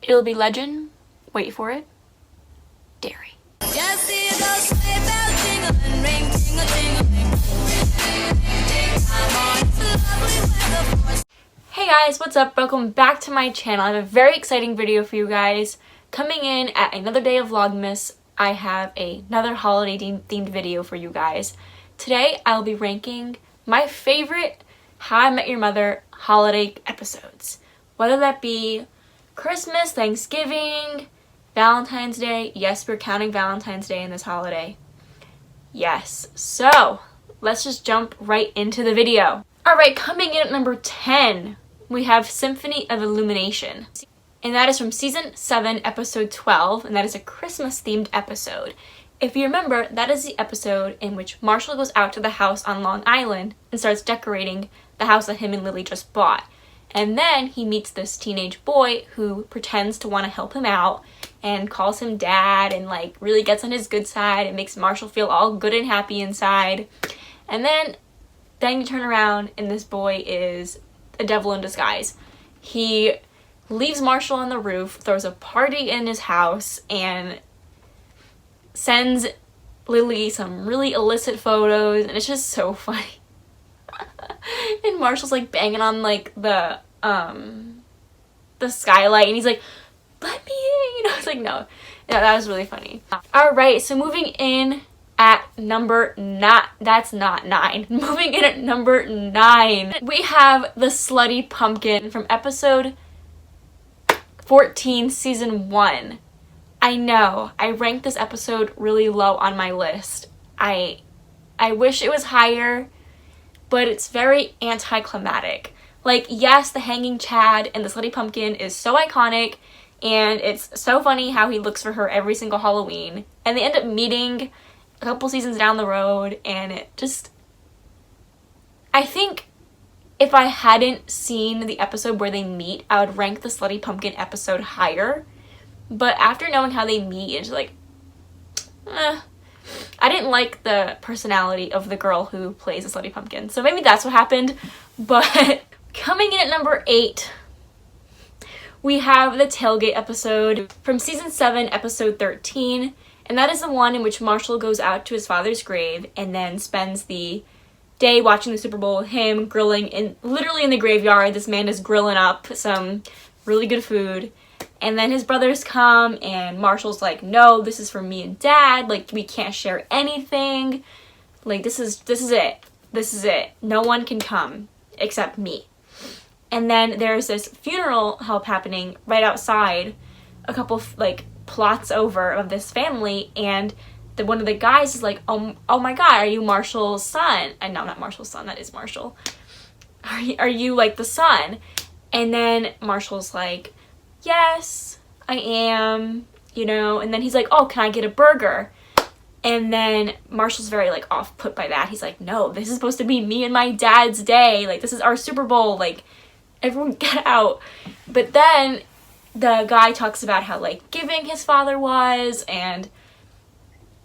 It'll be legend, wait for it, dairy. Hey guys, what's up? Welcome back to my channel. I have a very exciting video for you guys. Coming in at another day of Vlogmas, I have another holiday themed video for you guys. Today I'll be ranking my favorite How I Met Your Mother holiday episodes. Whether that be Christmas, Thanksgiving, Valentine's Day. Yes, we're counting Valentine's Day in this holiday. Yes. So, let's just jump right into the video. Alright, coming in at number 10, we have Symphony of Illumination. And that is from Season 7, Episode 12, and that is a Christmas-themed episode. If you remember, that is the episode in which Marshall goes out to the house on Long Island and starts decorating the house that him and Lily just bought. And then he meets this teenage boy who pretends to want to help him out and calls him dad and like really gets on his good side and makes Marshall feel all good and happy inside. And then you turn around and this boy is a devil in disguise. He leaves Marshall on the roof, throws a party in his house, and sends Lily some really illicit photos, and it's just so funny. And Marshall's like banging on like the skylight, and he's like, let me in, you know. It's like, no. Yeah, that was really funny. Alright, so moving in at number 9, that's not 9. Moving in at number 9, we have the Slutty Pumpkin from episode 14, season 1. I know, I ranked this episode really low on my list. I wish it was higher, but it's very anticlimactic. Like, yes, the hanging Chad and the Slutty Pumpkin is so iconic, and it's so funny how he looks for her every single Halloween, and they end up meeting a couple seasons down the road, and it just... I think if I hadn't seen the episode where they meet, I would rank the Slutty Pumpkin episode higher, but after knowing how they meet, it's like, I didn't like the personality of the girl who plays the Slutty Pumpkin, so maybe that's what happened. But coming in at number 8, we have the Tailgate episode from season 7, episode 13, and that is the one in which Marshall goes out to his father's grave and then spends the day watching the Super Bowl with him, grilling literally in the graveyard. This man is grilling up some really good food. And then his brothers come, and Marshall's like, no, this is for me and Dad. Like, we can't share anything. Like, this is it. This is it. No one can come except me. And then there's this funeral help happening right outside, a couple, like, plots over of this family, and one of the guys is like, oh my God, are you Marshall's son? And no, not Marshall's son, that is Marshall. Are you, like, the son? And then Marshall's like, yes, I am, you know, and then he's like, oh, can I get a burger? And then Marshall's very, like, off-put by that. He's like, no, this is supposed to be me and my dad's day. Like, this is our Super Bowl. Like, everyone get out. But then the guy talks about how, like, giving his father was and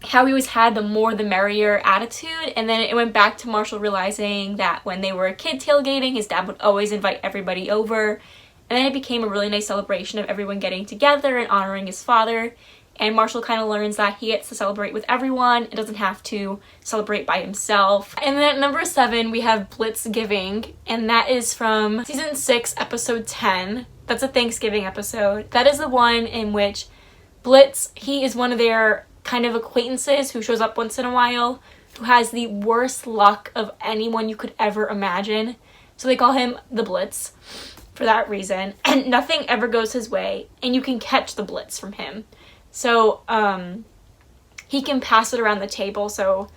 how he always had the more the merrier attitude. And then it went back to Marshall realizing that when they were a kid tailgating, his dad would always invite everybody over. And then it became a really nice celebration of everyone getting together and honoring his father. And Marshall kind of learns that he gets to celebrate with everyone and doesn't have to celebrate by himself. And then at number 7, we have Blitzgiving, and that is from season 6, episode 10. That's a Thanksgiving episode. That is the one in which Blitz, he is one of their kind of acquaintances who shows up once in a while, who has the worst luck of anyone you could ever imagine. So they call him the Blitz for that reason, and nothing ever goes his way, and you can catch the Blitz from him. So he can pass it around the table, so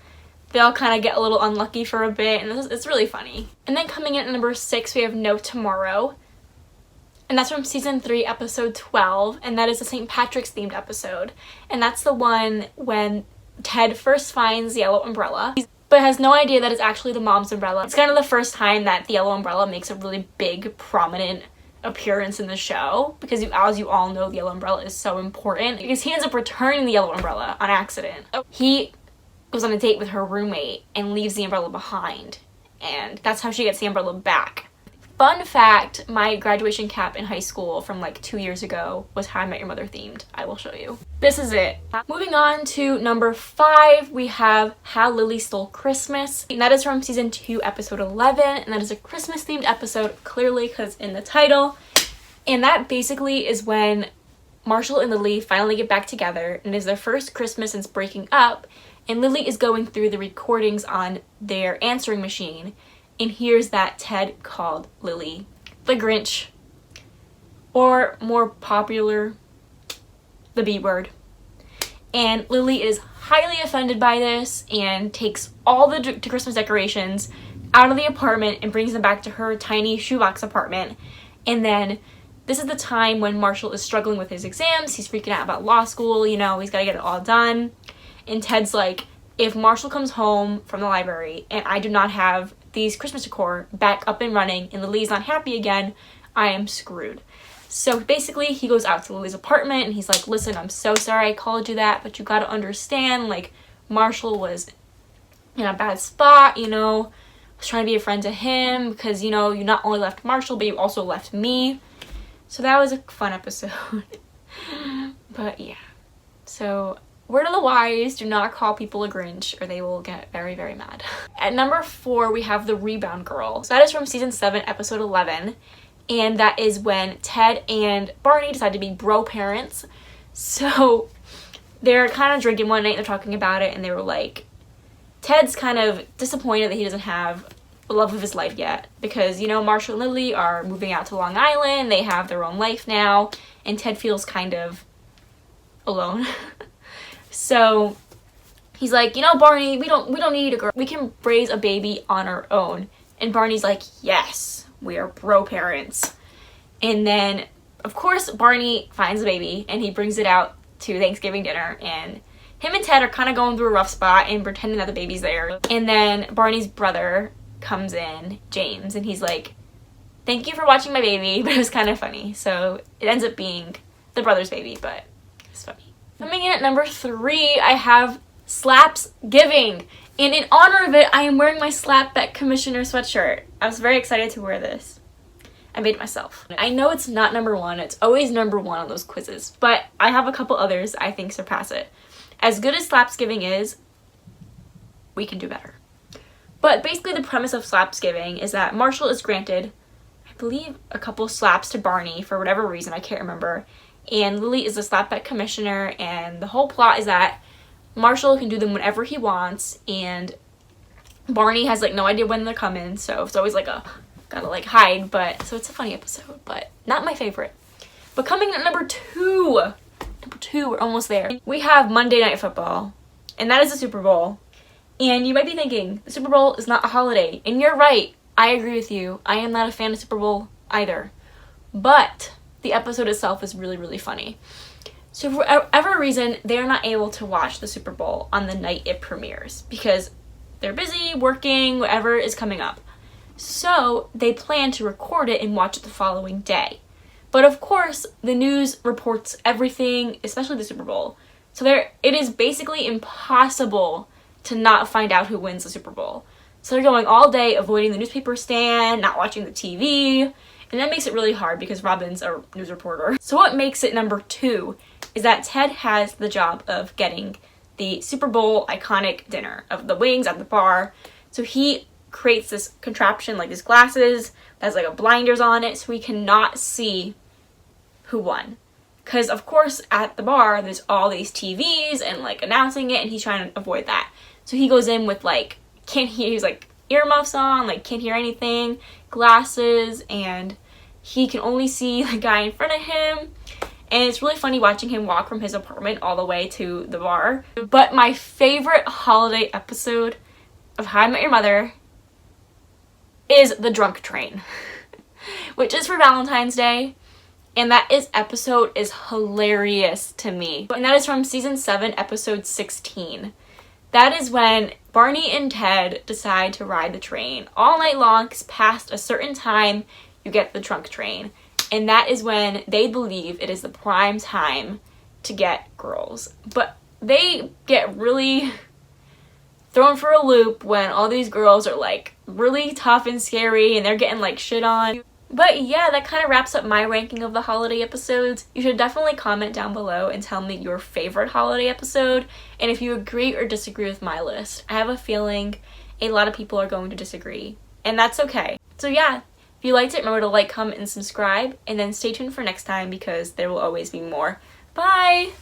they'll kind of get a little unlucky for a bit, and it's really funny. And then coming in at number 6, we have No Tomorrow, and that's from season 3, episode 12, and that is a St. Patrick's themed episode, and that's the one when Ted first finds the yellow umbrella, but has no idea that it's actually the mom's umbrella. It's kind of the first time that the yellow umbrella makes a really big, prominent appearance in the show, because as you all know, the yellow umbrella is so important, because he ends up returning the yellow umbrella on accident. He goes on a date with her roommate and leaves the umbrella behind, and that's how she gets the umbrella back. Fun fact, my graduation cap in high school from like 2 years ago was How I Met Your Mother themed. I will show you. This is it. Moving on to number 5, we have How Lily Stole Christmas. And that is from season 2, episode 11. And that is a Christmas themed episode, clearly because in the title. And that basically is when Marshall and Lily finally get back together, and it is their first Christmas since breaking up. And Lily is going through the recordings on their answering machine and hears that Ted called Lily the Grinch, or more popular, the B word. And Lily is highly offended by this and takes all the Christmas decorations out of the apartment and brings them back to her tiny shoebox apartment. And then this is the time when Marshall is struggling with his exams. He's freaking out about law school, you know, he's got to get it all done. And Ted's like, if Marshall comes home from the library and I do not have these Christmas decor back up and running and Lily's not happy again, I am screwed. So basically he goes out to Lily's apartment and he's like, listen, I'm so sorry I called you that, but you gotta understand, like, Marshall was in a bad spot, you know, I was trying to be a friend to him because, you know, you not only left Marshall, but you also left me. So that was a fun episode. But yeah, so word of the wise, do not call people a Grinch or they will get very, very mad. At number 4, we have the Rebound Girl. So that is from season 7, episode 11. And that is when Ted and Barney decide to be bro parents. So they're kind of drinking one night and they're talking about it and they were like, Ted's kind of disappointed that he doesn't have the love of his life yet because, you know, Marshall and Lily are moving out to Long Island. They have their own life now and Ted feels kind of alone. So he's like, you know, Barney, we don't need a girl. We can raise a baby on our own. And Barney's like, yes, we are bro parents. And then, of course, Barney finds the baby and he brings it out to Thanksgiving dinner. And him and Ted are kind of going through a rough spot and pretending that the baby's there. And then Barney's brother comes in, James, and he's like, thank you for watching my baby, but it was kind of funny. So it ends up being the brother's baby, but it's funny. Coming in at number 3, I have Slapsgiving. And in honor of it, I am wearing my Slapback Commissioner sweatshirt. I was very excited to wear this. I made it myself. I know it's not number 1. It's always number 1 on those quizzes. But I have a couple others I think surpass it. As good as Slapsgiving is, we can do better. But basically the premise of Slapsgiving is that Marshall is granted, I believe, a couple slaps to Barney for whatever reason. I can't remember. And Lily is the Slapback Commissioner. And the whole plot is that Marshall can do them whenever he wants, and Barney has like no idea when they're coming, so it's always like a gotta like hide. But so it's a funny episode, but not my favorite. But coming at number 2, we're almost there. We have Monday Night Football, and that is the Super Bowl. And you might be thinking the Super Bowl is not a holiday, and you're right. I agree with you. I am not a fan of Super Bowl either, but the episode itself is really, really funny. So for whatever reason, they're not able to watch the Super Bowl on the night it premieres because they're busy working, whatever is coming up. So they plan to record it and watch it the following day. But of course, the news reports everything, especially the Super Bowl. So it is basically impossible to not find out who wins the Super Bowl. So they're going all day avoiding the newspaper stand, not watching the TV, and that makes it really hard because Robin's a news reporter. So what makes it number 2 is that Ted has the job of getting the Super Bowl iconic dinner of the wings at the bar. So he creates this contraption, like these glasses, that has like a blinders on it, so we cannot see who won. Because of course at the bar, there's all these TVs and like announcing it, and he's trying to avoid that. So he goes in with like, he's like earmuffs on, like can't hear anything, glasses, and he can only see the guy in front of him. And it's really funny watching him walk from his apartment all the way to the bar. But my favorite holiday episode of How I Met Your Mother is the drunk train, which is for Valentine's Day. And that episode is hilarious to me. And that is from season 7, episode 16. That is when Barney and Ted decide to ride the train all night long, 'cause past a certain time, you get the drunk train. And that is when they believe it is the prime time to get girls. But they get really thrown for a loop when all these girls are like really tough and scary and they're getting like shit on. But yeah, that kind of wraps up my ranking of the holiday episodes. You should definitely comment down below and tell me your favorite holiday episode and if you agree or disagree with my list. I have a feeling a lot of people are going to disagree, and that's okay. So yeah, if you liked it, remember to like, comment, and subscribe, and then stay tuned for next time because there will always be more. Bye!